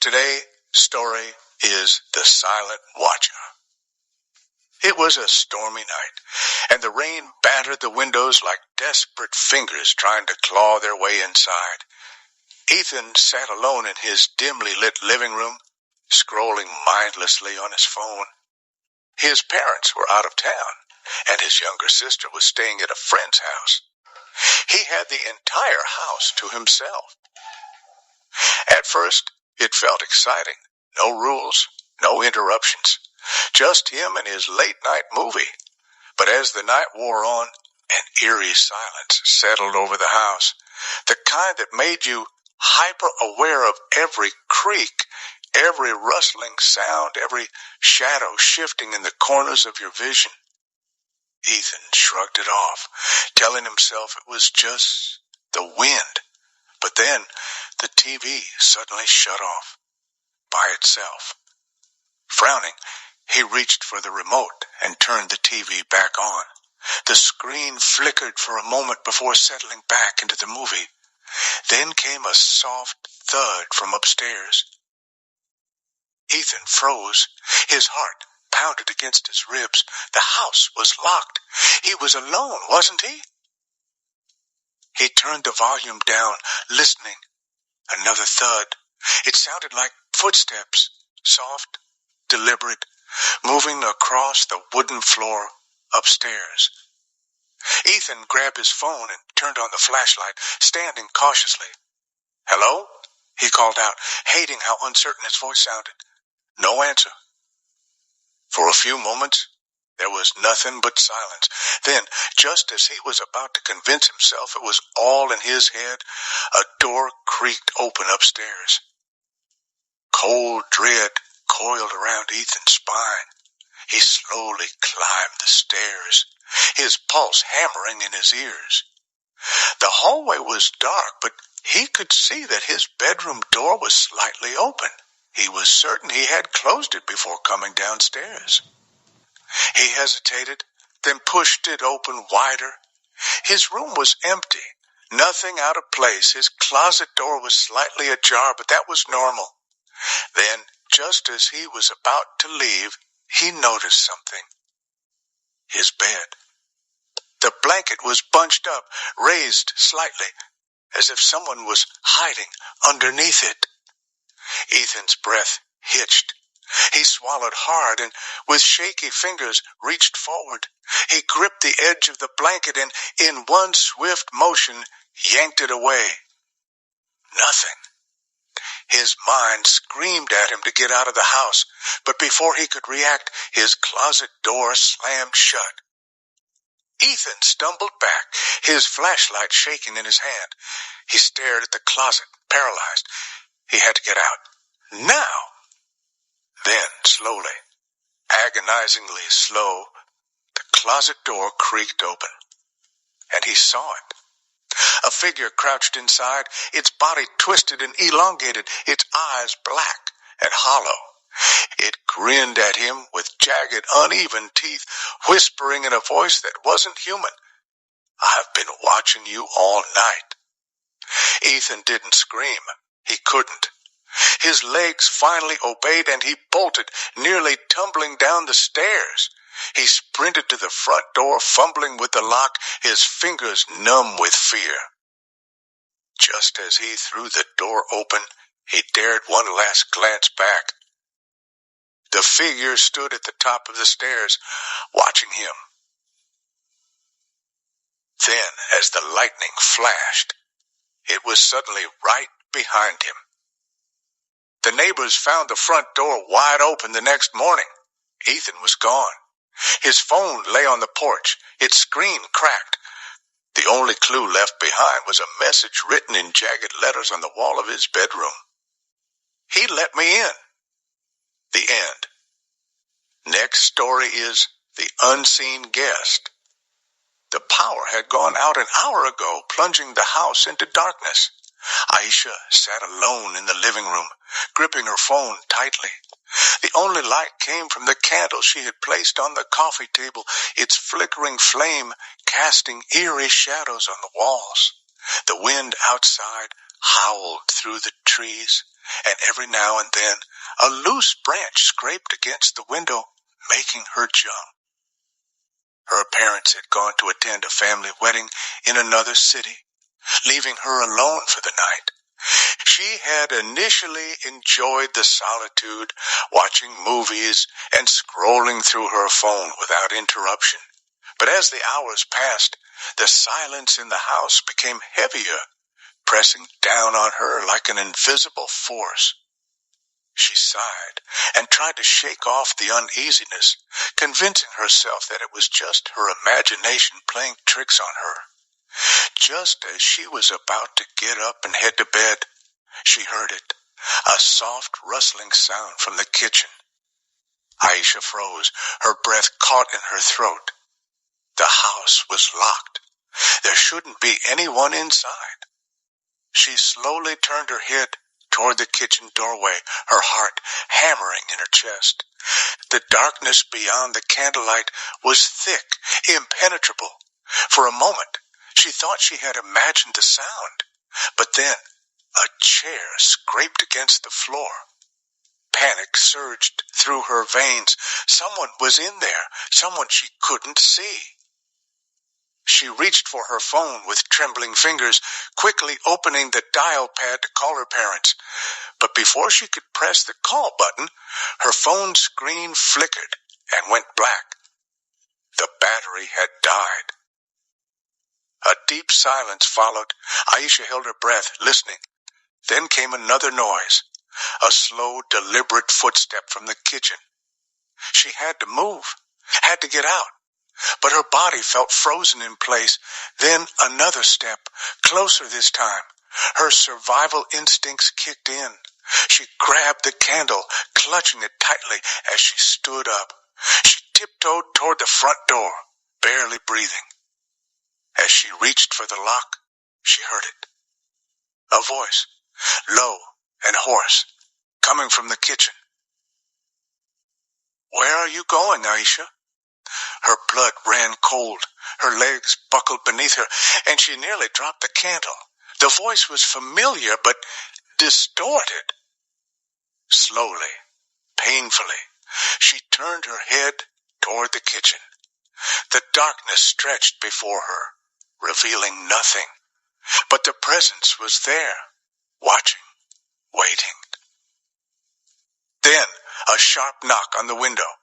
Today's story is The Silent Watcher. It was a stormy night, and the rain battered the windows like desperate fingers trying to claw their way inside. Ethan sat alone in his dimly lit living room, scrolling mindlessly on his phone. His parents were out of town, and his younger sister was staying at a friend's house. He had the entire house to himself. At first, it felt exciting. No rules, no interruptions. Just him and his late-night movie. But as the night wore on, an eerie silence settled over the house, the kind that made you hyper-aware of every creak, every rustling sound, every shadow shifting in the corners of your vision. Ethan shrugged it off, telling himself it was just the wind. But then the TV suddenly shut off by itself. Frowning, he reached for the remote and turned the TV back on. The screen flickered for a moment before settling back into the movie. Then came a soft thud from upstairs. Ethan froze. His heart pounded against his ribs. The house was locked. He was alone, wasn't he? He turned the volume down, listening. Another thud. It sounded like footsteps, soft, deliberate, moving across the wooden floor upstairs. Ethan grabbed his phone and turned on the flashlight, standing cautiously. "Hello?" he called out, hating how uncertain his voice sounded. No answer. For a few moments, there was nothing but silence. Then, just as he was about to convince himself it was all in his head, a door creaked open upstairs. Cold dread coiled around Ethan's spine. He slowly climbed the stairs, his pulse hammering in his ears. The hallway was dark, but he could see that his bedroom door was slightly open. He was certain he had closed it before coming downstairs. He hesitated, then pushed it open wider. His room was empty, nothing out of place. His closet door was slightly ajar, but that was normal. Then, just as he was about to leave, he noticed something. His bed. The blanket was bunched up, raised slightly, as if someone was hiding underneath it. Ethan's breath hitched. He swallowed hard and, with shaky fingers, reached forward. He gripped the edge of the blanket and, in one swift motion, yanked it away. Nothing. His mind screamed at him to get out of the house, but before he could react, his closet door slammed shut. Ethan stumbled back, his flashlight shaking in his hand. He stared at the closet, paralyzed. He had to get out. Now! Then, slowly, agonizingly slow, the closet door creaked open, and he saw it. A figure crouched inside, its body twisted and elongated, its eyes black and hollow. It grinned at him with jagged, uneven teeth, whispering in a voice that wasn't human. "I've been watching you all night." Ethan didn't scream. He couldn't. His legs finally obeyed, and he bolted, nearly tumbling down the stairs. He sprinted to the front door, fumbling with the lock, his fingers numb with fear. Just as he threw the door open, he dared one last glance back. The figure stood at the top of the stairs, watching him. Then, as the lightning flashed, it was suddenly right behind him. The neighbors found the front door wide open the next morning. Ethan was gone. His phone lay on the porch, its screen cracked. The only clue left behind was a message written in jagged letters on the wall of his bedroom. "He let me in." The end. Next story is The Unseen Guest. The power had gone out an hour ago, plunging the house into darkness. Aisha sat alone in the living room, gripping her phone tightly. The only light came from the candle she had placed on the coffee table, its flickering flame casting eerie shadows on the walls. The wind outside howled through the trees, and every now and then a loose branch scraped against the window, making her jump. Her parents had gone to attend a family wedding in another city, leaving her alone for the night. She had initially enjoyed the solitude, watching movies and scrolling through her phone without interruption. But as the hours passed, the silence in the house became heavier, pressing down on her like an invisible force. She sighed and tried to shake off the uneasiness, convincing herself that it was just her imagination playing tricks on her. Just as she was about to get up and head to bed, she heard it, a soft rustling sound from the kitchen. Aisha froze, her breath caught in her throat. The house was locked. There shouldn't be anyone inside. She slowly turned her head toward the kitchen doorway, her heart hammering in her chest. The darkness beyond the candlelight was thick, impenetrable. For a moment, she thought she had imagined the sound, but then a chair scraped against the floor. Panic surged through her veins. Someone was in there, someone she couldn't see. She reached for her phone with trembling fingers, quickly opening the dial pad to call her parents. But before she could press the call button, her phone screen flickered and went black. The battery had died. A deep silence followed. Aisha held her breath, listening. Then came another noise, a slow, deliberate footstep from the kitchen. She had to move, had to get out, but her body felt frozen in place. Then another step, closer this time. Her survival instincts kicked in. She grabbed the candle, clutching it tightly as she stood up. She tiptoed toward the front door, barely breathing. As she reached for the lock, she heard it. A voice, low and hoarse, coming from the kitchen. "Where are you going, Aisha?" Her blood ran cold. Her legs buckled beneath her, and she nearly dropped the candle. The voice was familiar, but distorted. Slowly, painfully, she turned her head toward the kitchen. The darkness stretched before her, revealing nothing. But the presence was there, watching, waiting. Then, a sharp knock on the window.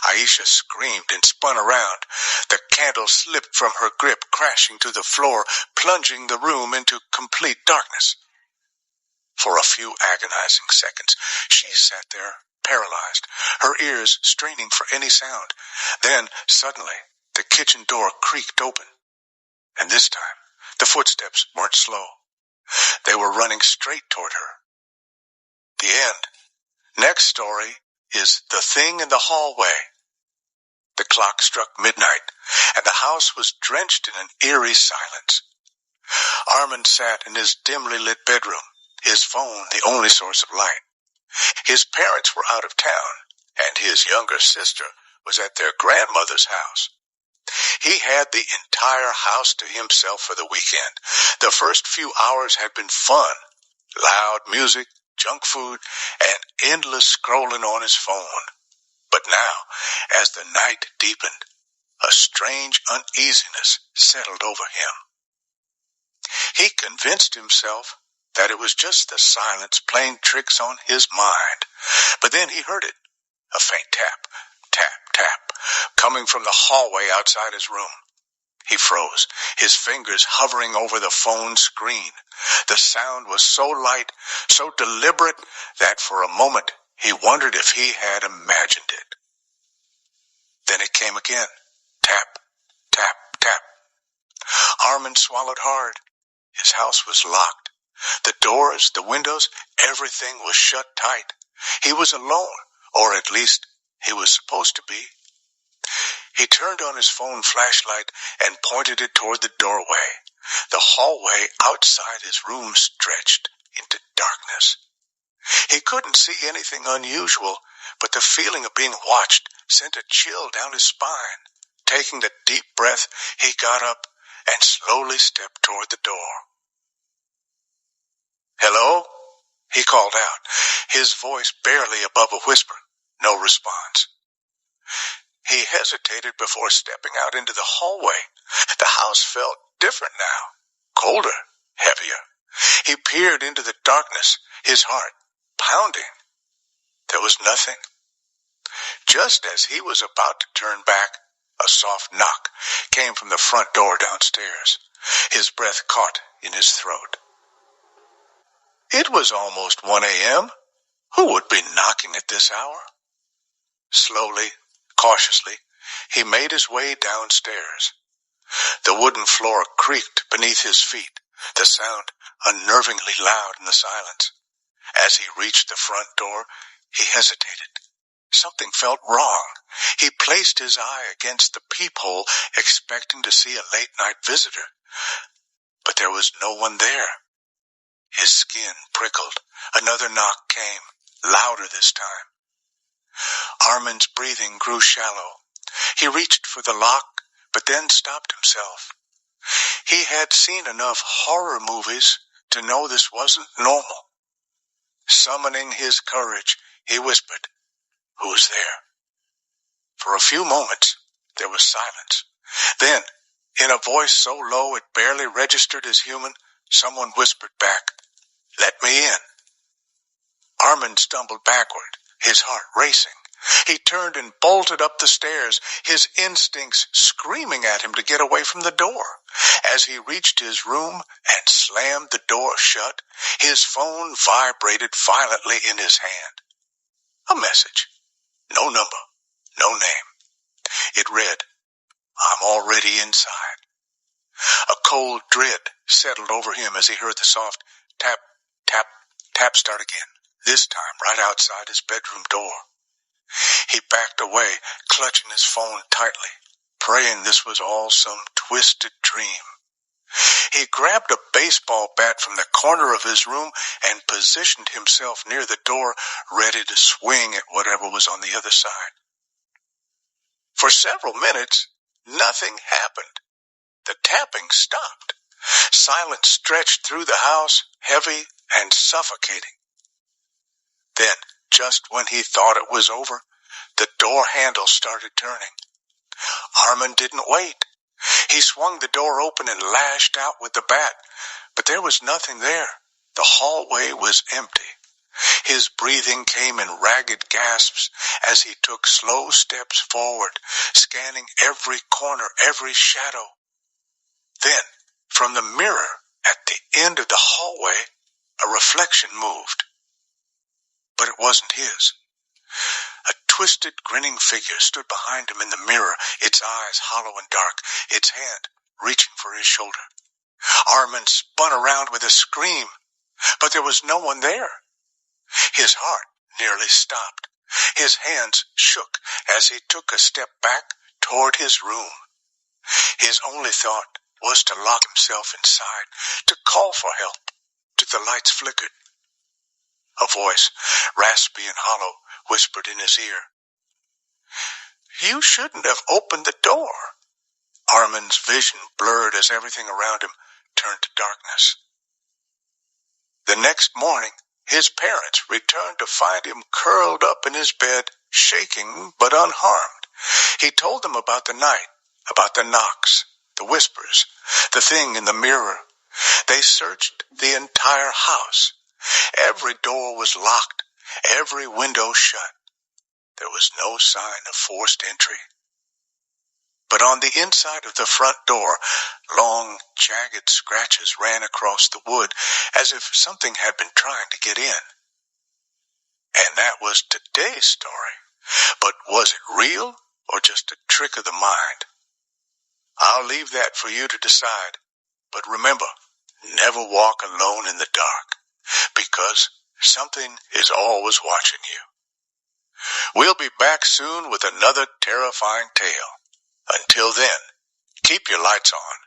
Aisha screamed and spun around. The candle slipped from her grip, crashing to the floor, plunging the room into complete darkness. For a few agonizing seconds, she sat there, paralyzed, her ears straining for any sound. Then, suddenly, the kitchen door creaked open. And this time, the footsteps weren't slow. They were running straight toward her. The end. Next story is The Thing in the Hallway. The clock struck midnight, and the house was drenched in an eerie silence. Armand sat in his dimly lit bedroom, his phone the only source of light. His parents were out of town, and his younger sister was at their grandmother's house. He had the entire house to himself for the weekend. The first few hours had been fun. Loud music, junk food, and endless scrolling on his phone. But now, as the night deepened, a strange uneasiness settled over him. He convinced himself that it was just the silence playing tricks on his mind. But then he heard it, a faint tap, tap, tap, coming from the hallway outside his room. He froze, his fingers hovering over the phone screen. The sound was so light, so deliberate, that for a moment he wondered if he had imagined it. Then it came again. Tap, tap, tap. Armand swallowed hard. His house was locked. The doors, the windows, everything was shut tight. He was alone, or at least he was supposed to be. He turned on his phone flashlight and pointed it toward the doorway. The hallway outside his room stretched into darkness. He couldn't see anything unusual, but the feeling of being watched sent a chill down his spine. Taking a deep breath, he got up and slowly stepped toward the door. "Hello?" he called out, his voice barely above a whisper. No response. He hesitated before stepping out into the hallway. The house felt different now, colder, heavier. He peered into the darkness, his heart pounding. There was nothing. Just as he was about to turn back, a soft knock came from the front door downstairs. His breath caught in his throat. It was almost 1 a.m. Who would be knocking at this hour? Slowly, cautiously, he made his way downstairs. The wooden floor creaked beneath his feet, the sound unnervingly loud in the silence. As he reached the front door, he hesitated. Something felt wrong. He placed his eye against the peephole, expecting to see a late-night visitor. But there was no one there. His skin prickled. Another knock came, louder this time. Armin's breathing grew shallow. He reached for the lock, but then stopped himself. He had seen enough horror movies to know this wasn't normal. Summoning his courage, he whispered, "Who's there?" For a few moments, there was silence. Then, in a voice so low it barely registered as human, someone whispered back, "Let me in." Armin stumbled backward, his heart racing. He turned and bolted up the stairs, his instincts screaming at him to get away from the door. As he reached his room and slammed the door shut, his phone vibrated violently in his hand. A message. No number, no name. It read, "I'm already inside." A cold dread settled over him as he heard the soft tap, tap, tap start again, this time right outside his bedroom door. He backed away, clutching his phone tightly, praying this was all some twisted dream. He grabbed a baseball bat from the corner of his room and positioned himself near the door, ready to swing at whatever was on the other side. For several minutes, nothing happened. The tapping stopped. Silence stretched through the house, heavy and suffocating. Then, just when he thought it was over, the door handle started turning. Armin didn't wait. He swung the door open and lashed out with the bat, but there was nothing there. The hallway was empty. His breathing came in ragged gasps as he took slow steps forward, scanning every corner, every shadow. Then, from the mirror at the end of the hallway, a reflection moved. But it wasn't his. A twisted, grinning figure stood behind him in the mirror, its eyes hollow and dark, its hand reaching for his shoulder. Armin spun around with a scream, but there was no one there. His heart nearly stopped. His hands shook as he took a step back toward his room. His only thought was to lock himself inside, to call for help, till the lights flickered. A voice, raspy and hollow, whispered in his ear, "You shouldn't have opened the door." Armin's vision blurred as everything around him turned to darkness. The next morning, his parents returned to find him curled up in his bed, shaking but unharmed. He told them about the night, about the knocks, the whispers, the thing in the mirror. They searched the entire house. Every door was locked, every window shut. There was no sign of forced entry. But on the inside of the front door, long, jagged scratches ran across the wood as if something had been trying to get in. And that was today's story. But was it real or just a trick of the mind? I'll leave that for you to decide. But remember, never walk alone in the dark, because something is always watching you. We'll be back soon with another terrifying tale. Until then, keep your lights on.